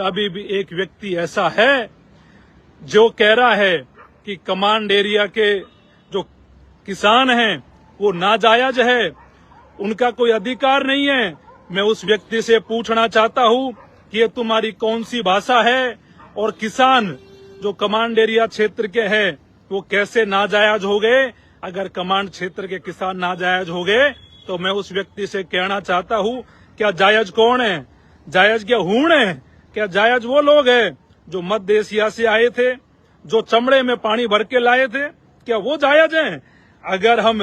अभी भी एक व्यक्ति ऐसा है जो कह रहा है कि कमांड एरिया के जो किसान हैं वो नाजायज है, उनका कोई अधिकार नहीं है। मैं उस व्यक्ति से पूछना चाहता हूं कि ये तुम्हारी कौन सी भाषा है, और किसान जो कमांड एरिया क्षेत्र के हैं वो कैसे नाजायज हो गए? अगर कमांड क्षेत्र के किसान नाजायज हो गए तो मैं उस व्यक्ति से कहना चाहता हूं, क्या जायज कौन है? जायज क्या हूण है? क्या जायज वो लोग हैं जो मध्य एशिया से आए थे, जो चमड़े में पानी भर के लाए थे? क्या वो जायज हैं? अगर हम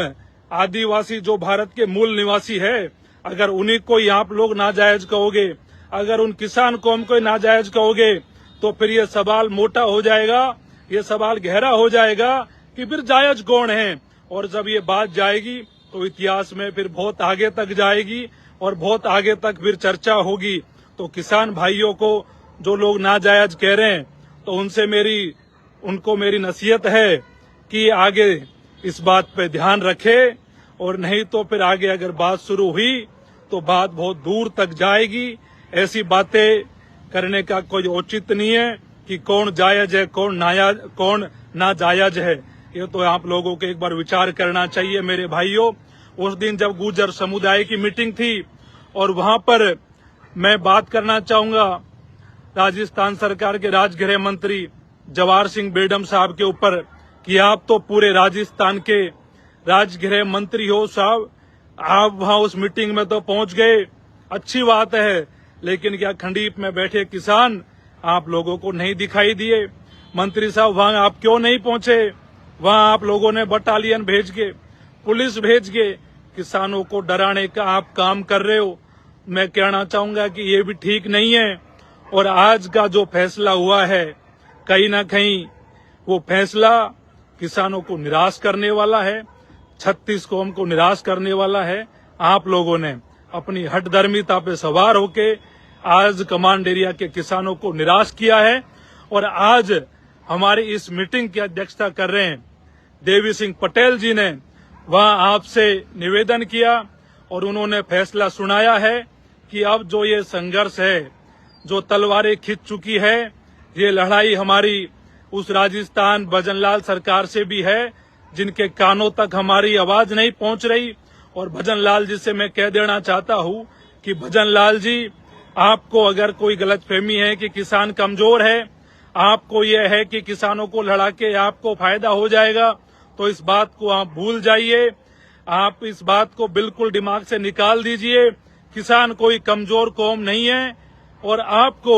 आदिवासी जो भारत के मूल निवासी है, अगर उन्हीं को ही आप लोग नाजायज कहोगे, अगर उन किसान कौम को नाजायज कहोगे, तो फिर ये सवाल मोटा हो जाएगा, ये सवाल गहरा हो जाएगा कि फिर जायज कौन है। और जब ये बात जाएगी तो इतिहास में फिर बहुत आगे तक जाएगी और बहुत आगे तक फिर चर्चा होगी। तो किसान भाइयों को जो लोग नाजायज कह रहे हैं, तो उनको मेरी नसीहत है कि आगे इस बात पे ध्यान रखे, और नहीं तो फिर आगे अगर बात शुरू हुई तो बात बहुत दूर तक जाएगी। ऐसी बातें करने का कोई औचित्य नहीं है कि कौन जायज है, कौन नाजायज है। ये तो आप लोगों को एक बार विचार करना चाहिए मेरे भाइयों। उस दिन जब गुर्जर समुदाय की मीटिंग थी और वहां पर मैं बात करना चाहूंगा राजस्थान सरकार के राजगृह मंत्री जवाहर सिंह बेडम साहब के ऊपर कि आप तो पूरे राजस्थान के राजगृह मंत्री हो साहब, आप वहां उस मीटिंग में तो पहुंच गए, अच्छी बात है, लेकिन क्या खंडीप में बैठे किसान आप लोगों को नहीं दिखाई दिए? मंत्री साहब वहां आप क्यों नहीं पहुंचे? वहां आप लोगों ने बटालियन भेज के, पुलिस भेज के किसानों को डराने का आप काम कर रहे हो। मैं कहना चाहूंगा कि ये भी ठीक नहीं है। और आज का जो फैसला हुआ है, कहीं ना कहीं वो फैसला किसानों को निराश करने वाला है, 36 कौम को निराश करने वाला है। आप लोगों ने अपनी हठधर्मिता पे सवार होके आज कमांड एरिया के किसानों को निराश किया है। और आज हमारी इस मीटिंग की अध्यक्षता कर रहे हैं देवी सिंह पटेल जी ने वहां आपसे निवेदन किया और उन्होंने फैसला सुनाया है कि अब जो ये संघर्ष है, जो तलवारें खिंच चुकी है, ये लड़ाई हमारी उस राजस्थान भजनलाल सरकार से भी है जिनके कानों तक हमारी आवाज नहीं पहुंच रही। और भजनलाल जी से मैं कह देना चाहता हूं कि भजनलाल जी, आपको अगर कोई गलतफहमी है कि किसान कमजोर है, आपको यह है कि किसानों को लड़ा के आपको फायदा हो जाएगा, तो इस बात को आप भूल जाइए। आप इस बात को बिल्कुल दिमाग से निकाल दीजिए। किसान कोई कमजोर कौम नहीं है। और आपको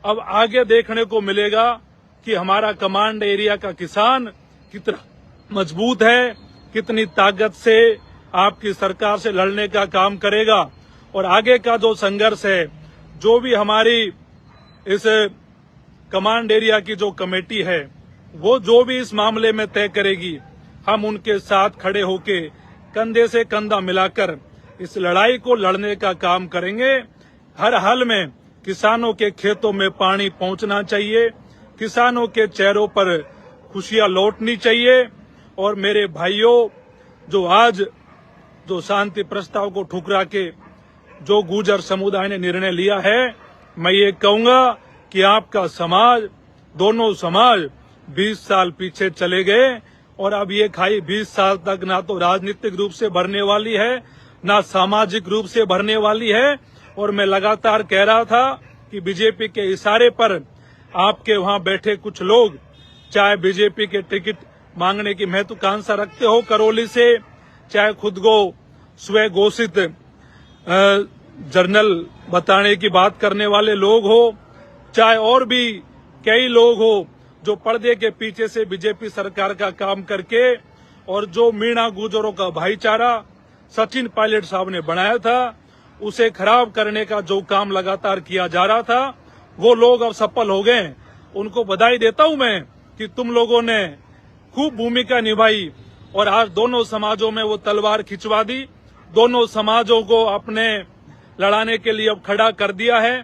अब आगे देखने को मिलेगा कि हमारा कमांड एरिया का किसान कितना मजबूत है, कितनी ताकत से आपकी सरकार से लड़ने का काम करेगा। और आगे का जो संघर्ष है, जो भी हमारी इस कमांड एरिया की जो कमेटी है, वो जो भी इस मामले में तय करेगी, हम उनके साथ खड़े होके कंधे से कंधा मिलाकर इस लड़ाई को लड़ने का काम करेंगे। हर हाल में किसानों के खेतों में पानी पहुंचना चाहिए, किसानों के चेहरों पर खुशियां लौटनी चाहिए। और मेरे भाइयों, जो आज जो शांति प्रस्ताव को ठुकरा के जो गुर्जर समुदाय ने निर्णय लिया है, मैं ये कहूंगा कि आपका समाज, दोनों समाज 20 साल पीछे चले गए और अब ये खाई 20 साल तक ना तो राजनीतिक रूप से भरने वाली है, ना सामाजिक रूप से भरने वाली है। और मैं लगातार कह रहा था कि बीजेपी के इशारे पर आपके वहां बैठे कुछ लोग, चाहे बीजेपी के टिकट मांगने की महत्वाकांक्षा रखते हो करौली से, चाहे खुद को स्व घोषित जर्नल बताने की बात करने वाले लोग हो, चाहे और भी कई लोग हो जो पर्दे के पीछे से बीजेपी सरकार का काम करके, और जो मीणा गुर्जरों का भाईचारा सचिन पायलट साहब ने बनाया था, उसे खराब करने का जो काम लगातार किया जा रहा था, वो लोग अब सफल हो गए। उनको बधाई देता हूं मैं कि तुम लोगों ने खूब भूमिका निभाई और आज दोनों समाजों में वो तलवार खिंचवा दी, दोनों समाजों को अपने लड़ाने के लिए अब खड़ा कर दिया है।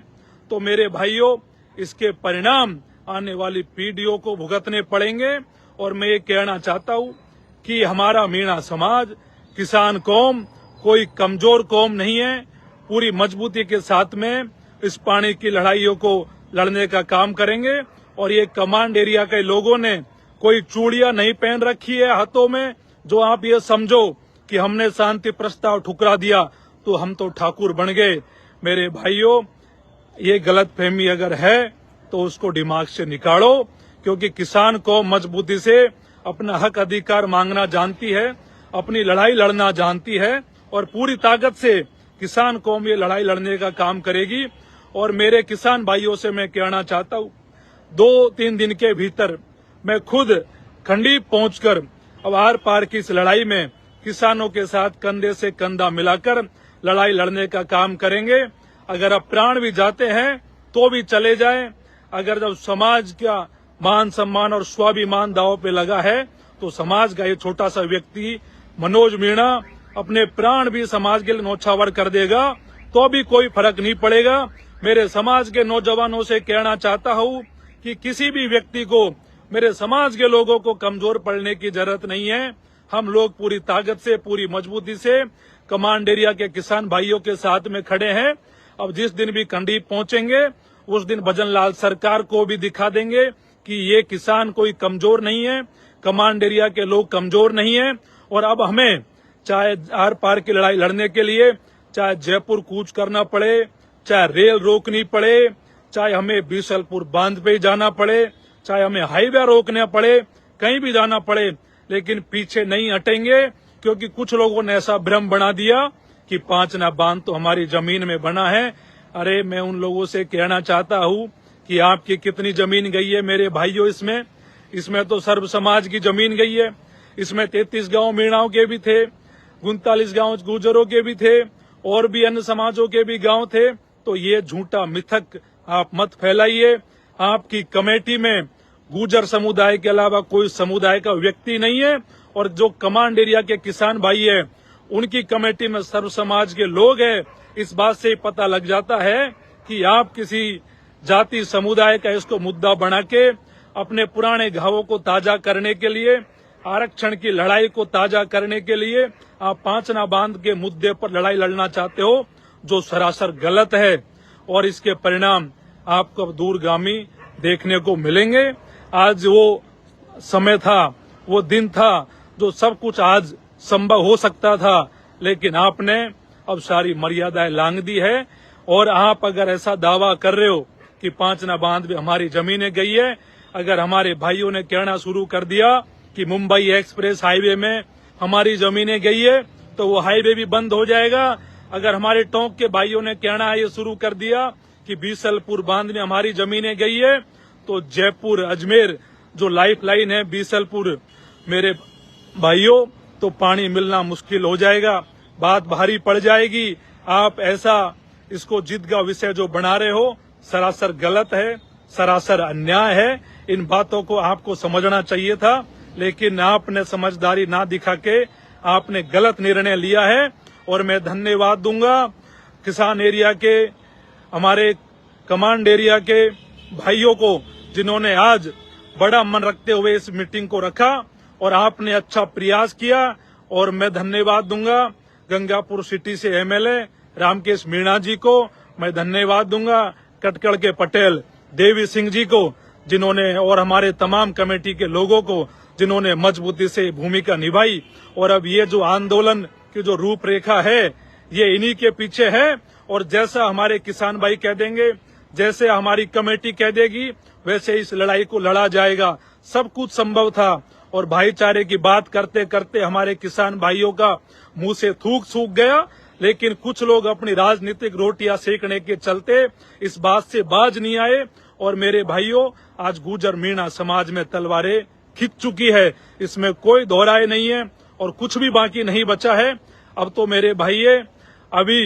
तो मेरे भाइयों, इसके परिणाम आने वाली पीढ़ियों को भुगतने पड़ेंगे। और मैं ये कहना चाहता हूं कि हमारा मीणा समाज, किसान कौम कोई कमजोर कौम नहीं है, पूरी मजबूती के साथ में इस पानी की लड़ाइयों को लड़ने का काम करेंगे। और ये कमांड एरिया के लोगों ने कोई चूड़ियां नहीं पहन रखी है हाथों में, जो आप ये समझो कि हमने शांति प्रस्ताव ठुकरा दिया तो हम तो ठाकुर बन गए। मेरे भाइयों, ये गलतफहमी अगर है तो उसको दिमाग से निकालो, क्योंकि किसान को मजबूती से अपना हक अधिकार मांगना जानती है, अपनी लड़ाई लड़ना जानती है और पूरी ताकत से किसान कौम ये लड़ाई लड़ने का काम करेगी। और मेरे किसान भाइयों से मैं कहना चाहता हूँ, 2-3 दिन के भीतर मैं खुद खंडीप पहुंचकर अब आर पार की इस लड़ाई में किसानों के साथ कंधे से कंधा मिलाकर लड़ाई लड़ने का काम करेंगे। अगर अब प्राण भी जाते हैं तो भी चले जाएं। अगर जब समाज का मान सम्मान और स्वाभिमान दांव पे लगा है तो समाज का ये छोटा सा व्यक्ति मनोज मीणा अपने प्राण भी समाज के लिए न्यौछावर कर देगा तो भी कोई फर्क नहीं पड़ेगा। मेरे समाज के नौजवानों से कहना चाहता हूँ कि किसी भी व्यक्ति को, मेरे समाज के लोगों को कमजोर पड़ने की जरूरत नहीं है। हम लोग पूरी ताकत से, पूरी मजबूती से कमांड एरिया के किसान भाइयों के साथ में खड़े हैं। अब जिस दिन भी खंडीप पहुंचेंगे उस दिन भजन लाल सरकार को भी दिखा देंगे कि ये किसान कोई कमजोर नहीं है, कमांड एरिया के लोग कमजोर नहीं है। और अब हमें चाहे आर पार की लड़ाई लड़ने के लिए चाहे जयपुर कूच करना पड़े, चाहे रेल रोकनी पड़े, चाहे हमें बीसलपुर बांध पे जाना पड़े, चाहे हमें हाईवे रोकना पड़े, कहीं भी जाना पड़े, लेकिन पीछे नहीं हटेंगे। क्योंकि कुछ लोगों ने ऐसा भ्रम बना दिया कि पांचना बांध तो हमारी जमीन में बना है। अरे मैं उन लोगों से कहना चाहता हूँ कि आपकी कितनी जमीन गई है मेरे भाइयों, इसमें तो सर्व समाज की जमीन गई है। इसमें 33 गांव मीणाओं के भी थे, 39 गांव गुर्जरों के भी थे और भी अन्य समाजों के भी गांव थे। तो ये झूठा मिथक आप मत फैलाइए। आपकी कमेटी में गुर्जर समुदाय के अलावा कोई समुदाय का व्यक्ति नहीं है और जो कमांड एरिया के किसान भाई है उनकी कमेटी में सर्व समाज के लोग हैं। इस बात से पता लग जाता है कि आप किसी जाति समुदाय का इसको मुद्दा बना के अपने पुराने घावों को ताजा करने के लिए, आरक्षण की लड़ाई को ताजा करने के लिए आप पांचना बांध के मुद्दे पर लड़ाई लड़ना चाहते हो, जो सरासर गलत है। और इसके परिणाम आपको दूरगामी देखने को मिलेंगे। आज वो समय था, वो दिन था जो सब कुछ आज संभव हो सकता था, लेकिन आपने अब सारी मर्यादाएं लांघ दी है। और आप अगर ऐसा दावा कर रहे हो कि पांचना बांध में हमारी जमीनें गई है, अगर हमारे भाइयों ने कहना शुरू कर दिया कि मुंबई एक्सप्रेस हाईवे में हमारी जमीनें गई है तो वो हाईवे भी बंद हो जाएगा। अगर हमारे टोंक के भाइयों ने कहना ये शुरू कर दिया कि बीसलपुर बांध में हमारी जमीनें गई है तो जयपुर अजमेर जो लाइफ लाइन है बीसलपुर, मेरे भाइयों, तो पानी मिलना मुश्किल हो जाएगा, बात भारी पड़ जाएगी। आप ऐसा इसको जिद का विषय जो बना रहे हो सरासर गलत है, सरासर अन्याय है। इन बातों को आपको समझना चाहिए था, लेकिन आपने समझदारी ना दिखा के आपने गलत निर्णय लिया है। और मैं धन्यवाद दूंगा किसान एरिया के, हमारे कमांड एरिया के भाइयों को, जिन्होंने आज बड़ा मन रखते हुए इस मीटिंग को रखा और आपने अच्छा प्रयास किया। और मैं धन्यवाद दूंगा गंगापुर सिटी से एमएलए रामकेश मीणा जी को, मैं धन्यवाद दूंगा कटकड़ के पटेल देवी सिंह जी को, जिन्होंने, और हमारे तमाम कमेटी के लोगों को जिन्होंने मजबूती से भूमिका निभाई। और अब ये जो आंदोलन की जो रूपरेखा है ये इन्हीं के पीछे है। और जैसा हमारे किसान भाई कह देंगे, जैसे हमारी कमेटी कह देगी, वैसे इस लड़ाई को लड़ा जाएगा। सब कुछ संभव था और भाईचारे की बात करते करते हमारे किसान भाइयों का मुंह से थूक सूख गया। लेकिन कुछ लोग अपनी राजनीतिक रोटियां सेकने के चलते इस बात से बाज नहीं आए। और मेरे भाइयों, आज गुर्जर मीणा समाज में तलवारें खिंच चुकी है, इसमें कोई दोहराए नहीं है और कुछ भी बाकी नहीं बचा है। अब तो मेरे भाइये, अभी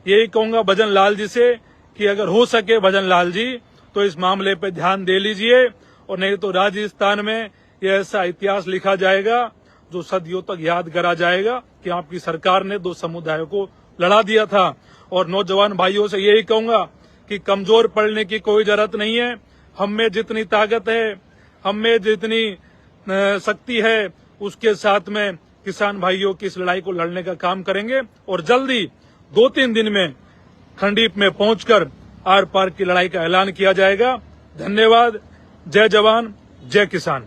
यही कहूंगा भजन लाल जी से कि अगर हो सके भजन लाल जी तो इस मामले पे ध्यान दे लीजिए, और नहीं तो राजस्थान में ये ऐसा इतिहास लिखा जाएगा जो सदियों तक याद करा जाएगा कि आपकी सरकार ने 2 समुदायों को लड़ा दिया था। और नौजवान भाइयों से यही कहूंगा कि कमजोर पड़ने की कोई जरूरत नहीं है। हम में जितनी ताकत है, हम में जितनी शक्ति है, उसके साथ में किसान भाइयों की इस लड़ाई को लड़ने का काम करेंगे। और जल्दी 2-3 दिन में खंडीप में पहुंचकर आर पार की लड़ाई का ऐलान किया जाएगा। धन्यवाद। जय जवान, जय किसान।